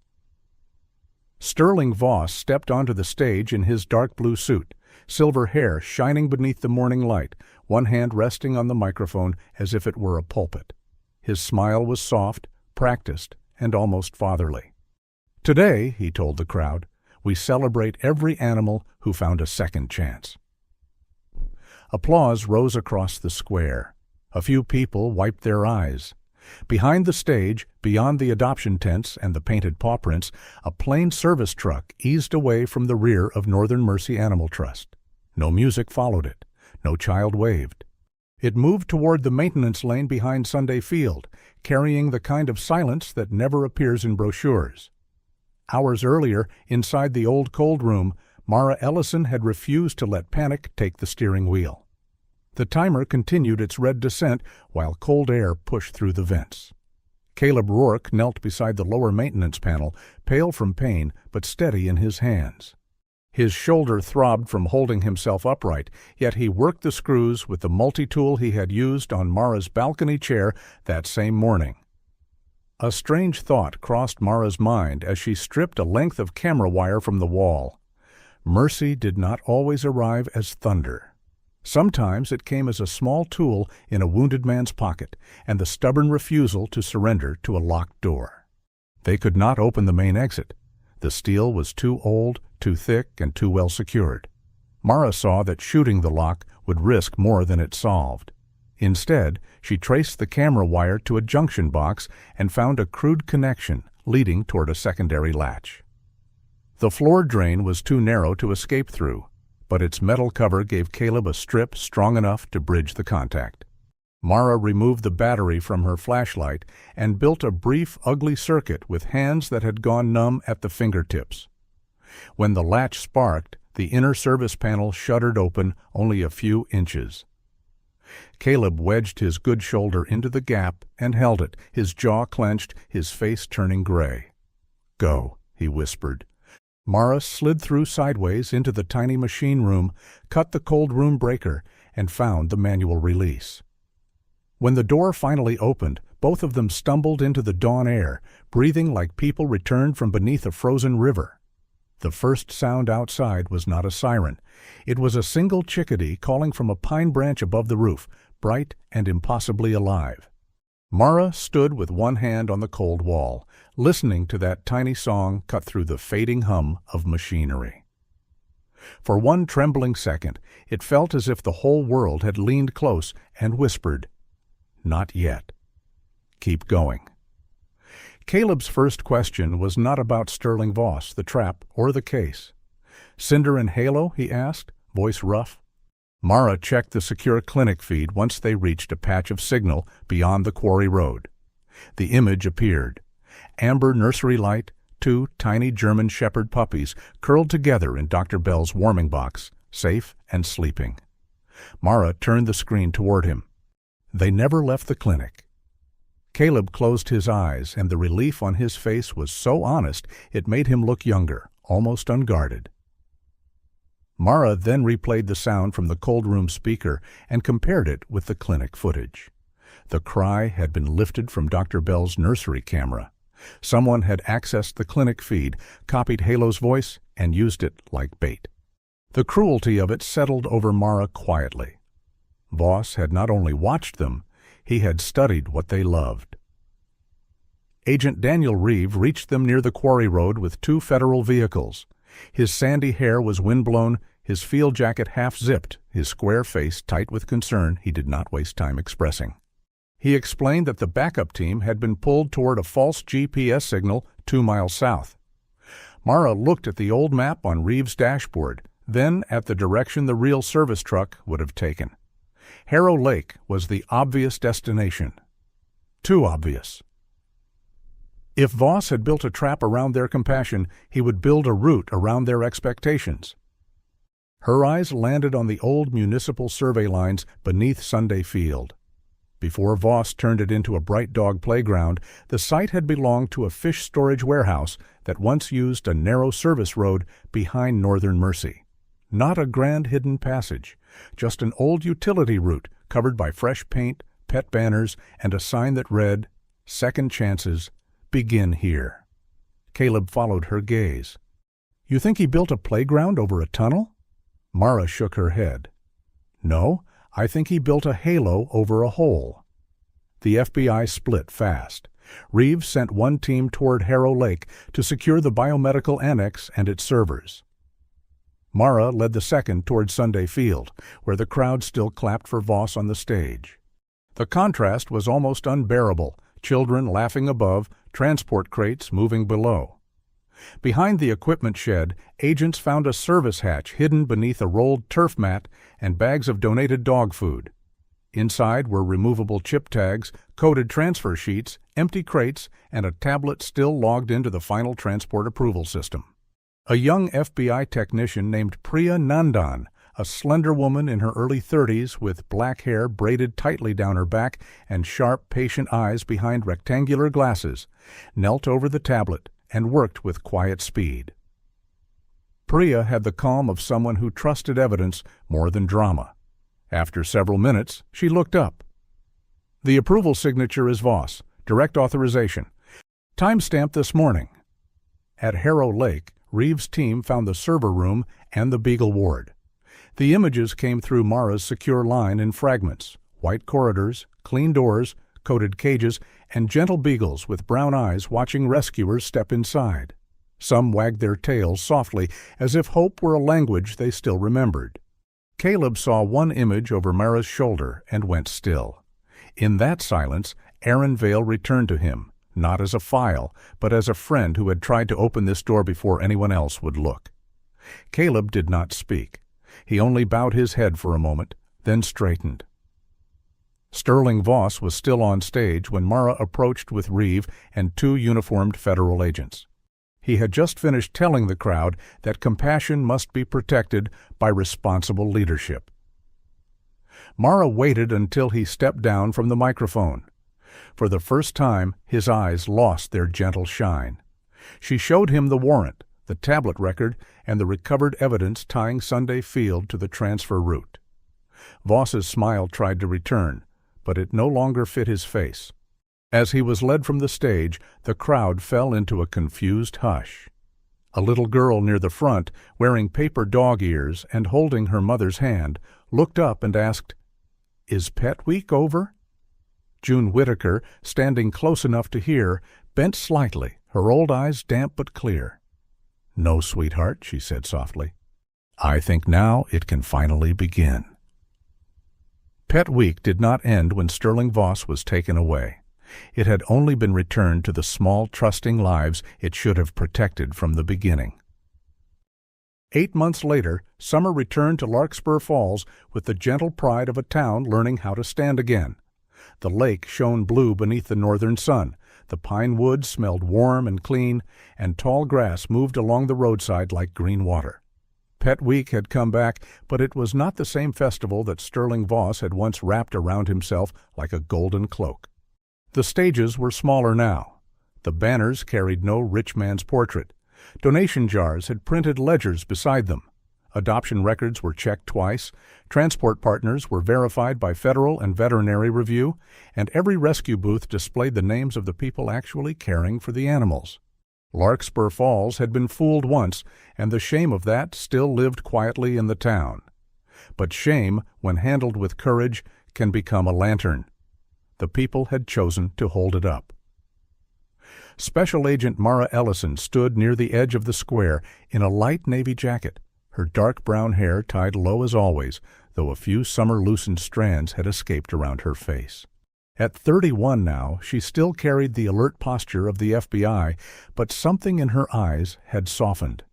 Sterling Voss stepped onto the stage in his dark blue suit, silver hair shining beneath the morning light, one hand resting on the microphone as if it were a pulpit. His smile was soft, practiced, and almost fatherly. "Today," he told the crowd, "we celebrate every animal who found a second chance." Applause rose across the square. A few people wiped their eyes. Behind the stage, beyond the adoption tents and the painted paw prints, a plain service truck eased away from the rear of Northern Mercy Animal Trust. No music followed it. No child waved. It moved toward the maintenance lane behind Sunday Field, carrying the kind of silence that never appears in brochures. Hours earlier, inside the old cold room, Mara Ellison had refused to let panic take the steering wheel. The timer continued its red descent while cold air pushed through the vents. Caleb Rourke knelt beside the lower maintenance panel, pale from pain but steady in his hands. His shoulder throbbed from holding himself upright, yet he worked the screws with the multi-tool he had used on Mara's balcony chair that same morning. A strange thought crossed Mara's mind as she stripped a length of camera wire from the wall. Mercy did not always arrive as thunder. Sometimes it came as a small tool in a wounded man's pocket and the stubborn refusal to surrender to a locked door. They could not open the main exit. The steel was too old, too thick, and too well secured. Mara saw that shooting the lock would risk more than it solved. Instead, she traced the camera wire to a junction box and found a crude connection leading toward a secondary latch. The floor drain was too narrow to escape through, but its metal cover gave Caleb a strip strong enough to bridge the contact. Mara removed the battery from her flashlight and built a brief, ugly circuit with hands that had gone numb at the fingertips. When the latch sparked, the inner service panel shuddered open only a few inches. Caleb wedged his good shoulder into the gap and held it, his jaw clenched, his face turning gray. "Go," he whispered. Mara slid through sideways into the tiny machine room, cut the cold room breaker, and found the manual release. When the door finally opened, both of them stumbled into the dawn air, breathing like people returned from beneath a frozen river. The first sound outside was not a siren. It was a single chickadee calling from a pine branch above the roof, bright and impossibly alive. Mara stood with one hand on the cold wall, listening to that tiny song cut through the fading hum of machinery. For one trembling second, it felt as if the whole world had leaned close and whispered, "Not yet. Keep going." Caleb's first question was not about Sterling Voss, the trap, or the case. "Cinder and Halo?" he asked, voice rough. Mara checked the secure clinic feed once they reached a patch of signal beyond the quarry road. The image appeared. Amber nursery light, 2 tiny German Shepherd puppies curled together in Dr. Bell's warming box, safe and sleeping. Mara turned the screen toward him. They never left the clinic. Caleb closed his eyes, and the relief on his face was so honest it made him look younger, almost unguarded. Mara then replayed the sound from the cold room speaker and compared it with the clinic footage. The cry had been lifted from Dr. Bell's nursery camera. Someone had accessed the clinic feed, copied Halo's voice, and used it like bait. The cruelty of it settled over Mara quietly. Voss had not only watched them, he had studied what they loved. Agent Daniel Reeve reached them near the quarry road with 2 federal vehicles. His sandy hair was windblown, his field jacket half-zipped, his square face tight with concern he did not waste time expressing. He explained that the backup team had been pulled toward a false GPS signal 2 miles south. Mara looked at the old map on Reeve's dashboard, then at the direction the real service truck would have taken. Harrow Lake was the obvious destination. Too obvious. If Voss had built a trap around their compassion, he would build a route around their expectations. Her eyes landed on the old municipal survey lines beneath Sunday Field. Before Voss turned it into a bright dog playground, the site had belonged to a fish storage warehouse that once used a narrow service road behind Northern Mercy. Not a grand hidden passage, just an old utility route covered by fresh paint, pet banners, and a sign that read, "Second chances, begin here." Caleb followed her gaze. "You think he built a playground over a tunnel?" Mara shook her head. "No, I think he built a halo over a hole." The FBI split fast. Reeves sent one team toward Harrow Lake to secure the biomedical annex and its servers. Mara led the second toward Sunday Field, where the crowd still clapped for Voss on the stage. The contrast was almost unbearable, children laughing above, transport crates moving below. Behind the equipment shed, agents found a service hatch hidden beneath a rolled turf mat and bags of donated dog food. Inside were removable chip tags, coded transfer sheets, empty crates, and a tablet still logged into the final transport approval system. A young FBI technician named Priya Nandan, a slender woman in her early 30s with black hair braided tightly down her back and sharp, patient eyes behind rectangular glasses, knelt over the tablet and worked with quiet speed. Priya had the calm of someone who trusted evidence more than drama. After several minutes, she looked up. "The approval signature is Voss. Direct authorization. Timestamp this morning." At Harrow Lake, Reeves' team found the server room and the Beagle ward. The images came through Mara's secure line in fragments: white corridors, clean doors, coated cages, and gentle beagles with brown eyes watching rescuers step inside. Some wagged their tails softly, as if hope were a language they still remembered. Caleb saw one image over Mara's shoulder and went still. In that silence, Aaron Vale returned to him, not as a file, but as a friend who had tried to open this door before anyone else would look. Caleb did not speak. He only bowed his head for a moment, then straightened. Sterling Voss was still on stage when Mara approached with Reeve and two uniformed federal agents. He had just finished telling the crowd that compassion must be protected by responsible leadership. Mara waited until he stepped down from the microphone. For the first time, his eyes lost their gentle shine. She showed him the warrant, the tablet record, and the recovered evidence tying Sunday Field to the transfer route. Voss's smile tried to return, but it no longer fit his face. As he was led from the stage, the crowd fell into a confused hush. A little girl near the front, wearing paper dog ears and holding her mother's hand, looked up and asked, "Is Pet Week over?" June Whitaker, standing close enough to hear, bent slightly, her old eyes damp but clear. "No, sweetheart," she said softly. "I think now it can finally begin." Pet Week did not end when Sterling Voss was taken away. It had only been returned to the small, trusting lives it should have protected from the beginning. 8 months later, Summer returned to Larkspur Falls with the gentle pride of a town learning how to stand again. The lake shone blue beneath the northern sun, the pine woods smelled warm and clean, and tall grass moved along the roadside like green water. Pet Week had come back, but it was not the same festival that Sterling Voss had once wrapped around himself like a golden cloak. The stages were smaller now. The banners carried no rich man's portrait. Donation jars had printed ledgers beside them. Adoption records were checked twice, transport partners were verified by federal and veterinary review, and every rescue booth displayed the names of the people actually caring for the animals. Larkspur Falls had been fooled once, and the shame of that still lived quietly in the town. But shame, when handled with courage, can become a lantern. The people had chosen to hold it up. Special Agent Mara Ellison stood near the edge of the square in a light navy jacket, her dark brown hair tied low as always, though a few summer-loosened strands had escaped around her face. At 31 now, she still carried the alert posture of the FBI, but something in her eyes had softened.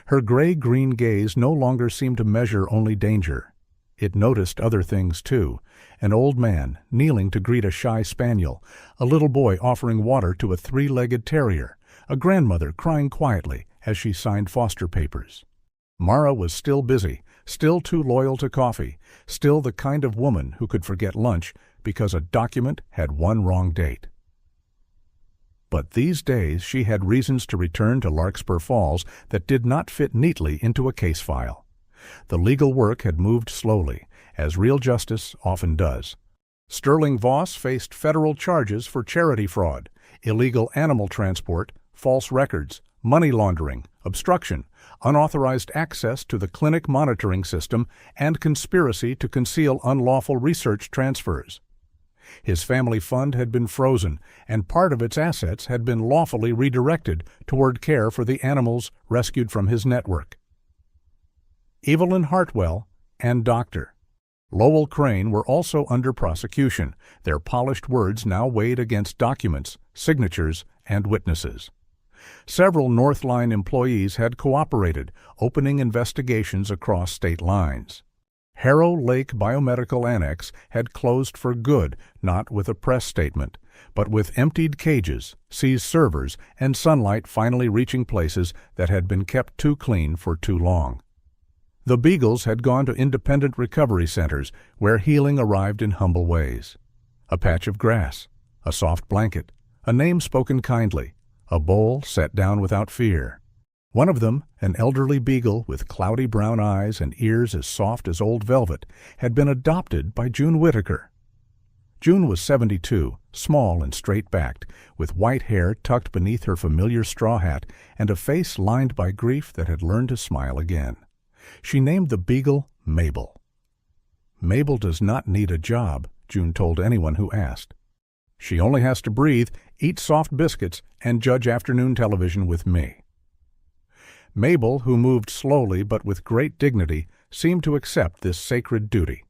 Her gray-green gaze no longer seemed to measure only danger. It noticed other things, too. An old man kneeling to greet a shy spaniel, a little boy offering water to a 3-legged terrier, a grandmother crying quietly as she signed foster papers. Mara was still busy, still too loyal to coffee, still the kind of woman who could forget lunch because a document had one wrong date. But these days she had reasons to return to Larkspur Falls that did not fit neatly into a case file. The legal work had moved slowly, as real justice often does. Sterling Voss faced federal charges for charity fraud, illegal animal transport, false records, money laundering, obstruction, unauthorized access to the clinic monitoring system, and conspiracy to conceal unlawful research transfers. His family fund had been frozen, and part of its assets had been lawfully redirected toward care for the animals rescued from his network. Evelyn Hartwell and Dr. Lowell Crane were also under prosecution, their polished words now weighed against documents, signatures, and witnesses. Several Northline employees had cooperated, opening investigations across state lines. Harrow Lake Biomedical Annex had closed for good, not with a press statement, but with emptied cages, seized servers, and sunlight finally reaching places that had been kept too clean for too long. The Beagles had gone to independent recovery centers where healing arrived in humble ways. A patch of grass, a soft blanket, a name spoken kindly, a bowl set down without fear. One of them, an elderly beagle with cloudy brown eyes and ears as soft as old velvet, had been adopted by June Whitaker. June was 72, small and straight-backed, with white hair tucked beneath her familiar straw hat and a face lined by grief that had learned to smile again. She named the beagle Mabel. "Mabel does not need a job," June told anyone who asked. "She only has to breathe, eat soft biscuits, and judge afternoon television with me." Mabel, who moved slowly but with great dignity, seemed to accept this sacred duty.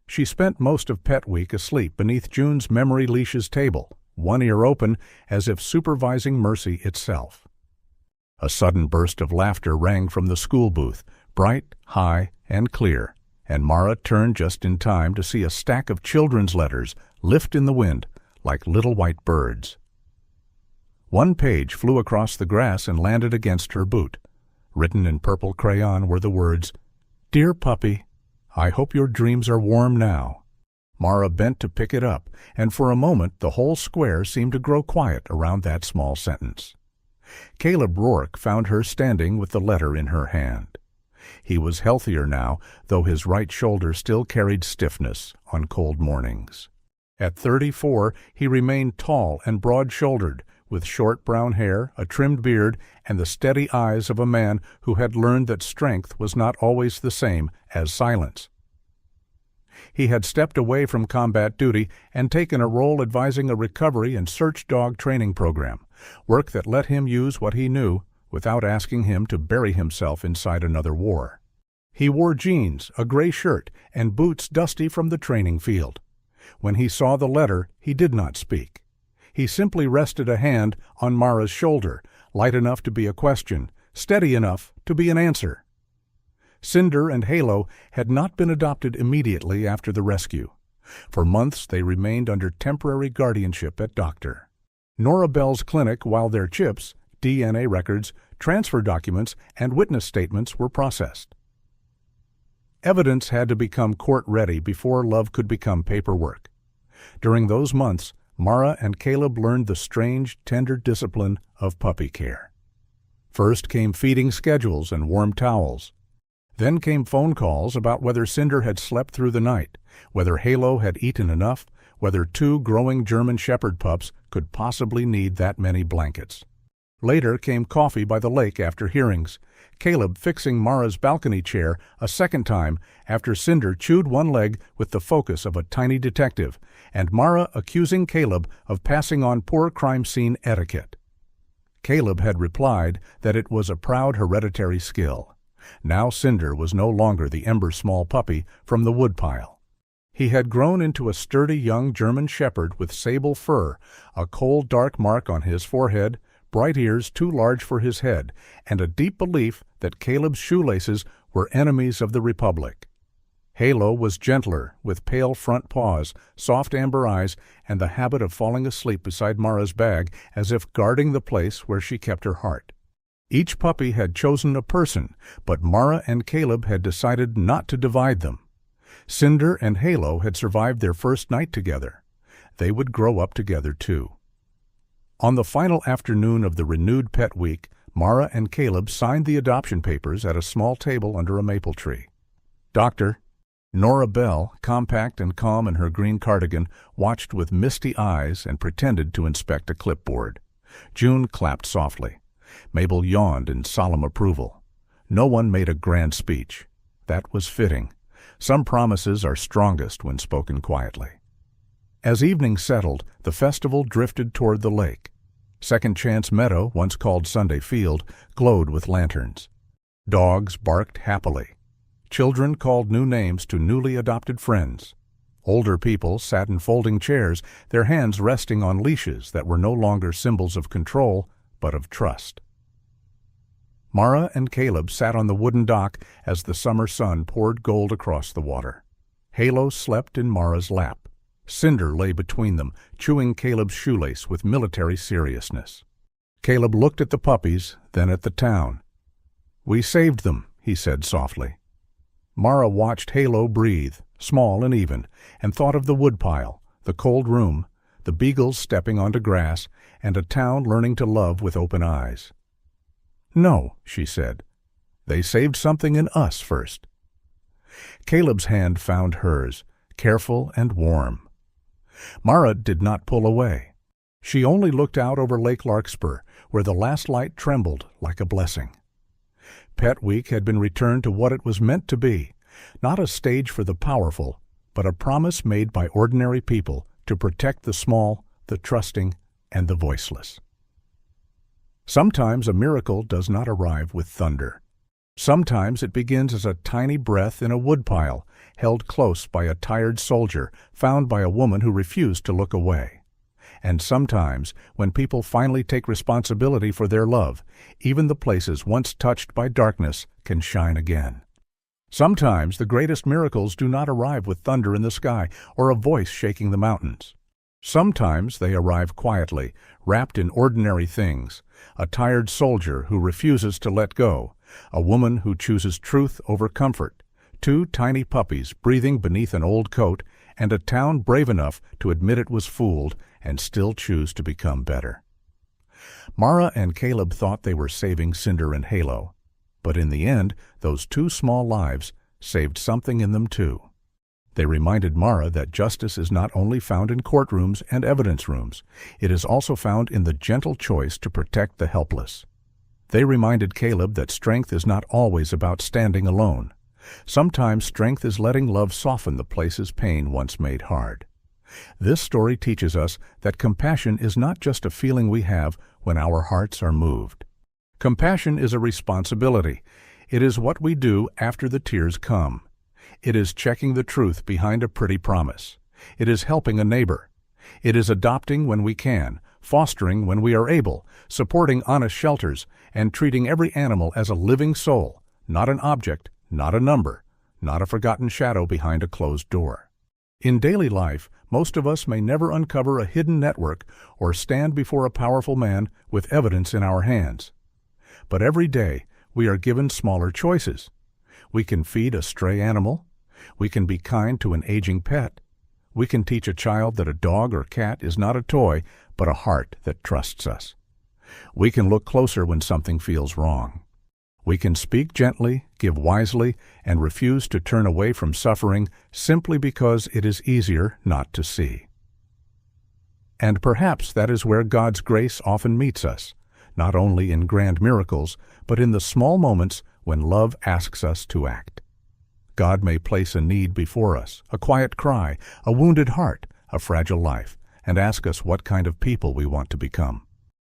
She spent most of Pet Week asleep beneath June's memory leash's table, one ear open as if supervising mercy itself. A sudden burst of laughter rang from the school booth, bright, high, and clear, and Mara turned just in time to see a stack of children's letters lift in the wind like little white birds. One page flew across the grass and landed against her boot. Written in purple crayon were the words, "Dear Puppy, I hope your dreams are warm now." Mara bent to pick it up, and for a moment the whole square seemed to grow quiet around that small sentence. Caleb Rourke found her standing with the letter in her hand. He was healthier now, though his right shoulder still carried stiffness on cold mornings. At 34, he remained tall and broad-shouldered, with short brown hair, a trimmed beard, and the steady eyes of a man who had learned that strength was not always the same as silence. He had stepped away from combat duty and taken a role advising a recovery and search dog training program, work that let him use what he knew without asking him to bury himself inside another war. He wore jeans, a gray shirt, and boots dusty from the training field. When he saw the letter, he did not speak. He simply rested a hand on Mara's shoulder, light enough to be a question, steady enough to be an answer. Cinder and Halo had not been adopted immediately after the rescue. For months they remained under temporary guardianship at Dr. Nora Bell's clinic while their chips, DNA records, transfer documents, and witness statements were processed. Evidence had to become court-ready before love could become paperwork. During those months, Mara and Caleb learned the strange, tender discipline of puppy care. First came feeding schedules and warm towels. Then came phone calls about whether Cinder had slept through the night, whether Halo had eaten enough, whether 2 growing German Shepherd pups could possibly need that many blankets. Later came coffee by the lake after hearings, Caleb fixing Mara's balcony chair a second time after Cinder chewed one leg with the focus of a tiny detective, and Mara accusing Caleb of passing on poor crime scene etiquette. Caleb had replied that it was a proud hereditary skill. Now Cinder was no longer the ember-small puppy from the woodpile. He had grown into a sturdy young German Shepherd with sable fur, a cold dark mark on his forehead, bright ears too large for his head, and a deep belief that Caleb's shoelaces were enemies of the Republic. Halo was gentler, with pale front paws, soft amber eyes, and the habit of falling asleep beside Mara's bag as if guarding the place where she kept her heart. Each puppy had chosen a person, but Mara and Caleb had decided not to divide them. Cinder and Halo had survived their first night together. They would grow up together too. On the final afternoon of the renewed pet week, Mara and Caleb signed the adoption papers at a small table under a maple tree. Dr. Nora Bell, compact and calm in her green cardigan, watched with misty eyes and pretended to inspect a clipboard. June clapped softly. Mabel yawned in solemn approval. No one made a grand speech. That was fitting. Some promises are strongest when spoken quietly. As evening settled, the festival drifted toward the lake. Second Chance Meadow, once called Sunday Field, glowed with lanterns. Dogs barked happily. Children called new names to newly adopted friends. Older people sat in folding chairs, their hands resting on leashes that were no longer symbols of control, but of trust. Mara and Caleb sat on the wooden dock as the summer sun poured gold across the water. Halo slept in Mara's lap. Cinder lay between them, chewing Caleb's shoelace with military seriousness. Caleb looked at the puppies, then at the town. "We saved them," he said softly. Mara watched Halo breathe, small and even, and thought of the woodpile, the cold room, the beagles stepping onto grass, and a town learning to love with open eyes. "No," she said. "They saved something in us first." Caleb's hand found hers, careful and warm. Mara did not pull away. She only looked out over Lake Larkspur, where the last light trembled like a blessing. Pet Week had been returned to what it was meant to be, not a stage for the powerful, but a promise made by ordinary people to protect the small, the trusting, and the voiceless. Sometimes a miracle does not arrive with thunder. Sometimes it begins as a tiny breath in a woodpile, held close by a tired soldier found by a woman who refused to look away. And sometimes, when people finally take responsibility for their love, even the places once touched by darkness can shine again. Sometimes the greatest miracles do not arrive with thunder in the sky or a voice shaking the mountains. Sometimes they arrive quietly, wrapped in ordinary things, a tired soldier who refuses to let go, a woman who chooses truth over comfort, two tiny puppies breathing beneath an old coat, and a town brave enough to admit it was fooled and still choose to become better. Mara and Caleb thought they were saving Cinder and Halo, but in the end, those two small lives saved something in them too. They reminded Mara that justice is not only found in courtrooms and evidence rooms, it is also found in the gentle choice to protect the helpless. They reminded Caleb that strength is not always about standing alone. Sometimes strength is letting love soften the places pain once made hard. This story teaches us that compassion is not just a feeling we have when our hearts are moved. Compassion is a responsibility. It is what we do after the tears come. It is checking the truth behind a pretty promise. It is helping a neighbor. It is adopting when we can, fostering when we are able, supporting honest shelters, and treating every animal as a living soul, not an object, not a number, not a forgotten shadow behind a closed door. In daily life, most of us may never uncover a hidden network or stand before a powerful man with evidence in our hands. But every day, we are given smaller choices. We can feed a stray animal. We can be kind to an aging pet. We can teach a child that a dog or cat is not a toy, but a heart that trusts us. We can look closer when something feels wrong. We can speak gently, give wisely, and refuse to turn away from suffering simply because it is easier not to see. And perhaps that is where God's grace often meets us, not only in grand miracles, but in the small moments when love asks us to act. God may place a need before us, a quiet cry, a wounded heart, a fragile life, and ask us what kind of people we want to become.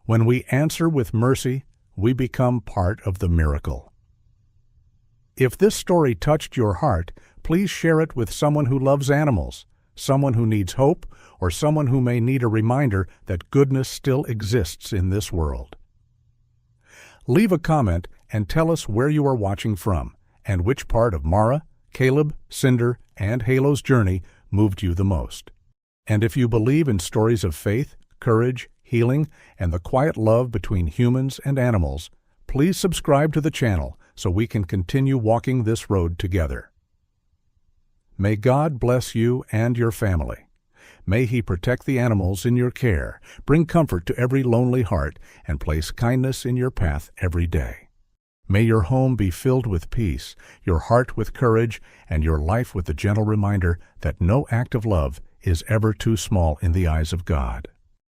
When we answer with mercy, we become part of the miracle. If this story touched your heart, please share it with someone who loves animals, someone who needs hope, or someone who may need a reminder that goodness still exists in this world. Leave a comment and tell us where you are watching from and which part of Mara, Caleb, Cinder, and Halo's journey moved you the most. And if you believe in stories of faith, courage, healing, and the quiet love between humans and animals, please subscribe to the channel so we can continue walking this road together. May God bless you and your family. May He protect the animals in your care, bring comfort to every lonely heart, and place kindness in your path every day. May your home be filled with peace, your heart with courage, and your life with the gentle reminder that no act of love is ever too small in the eyes of God.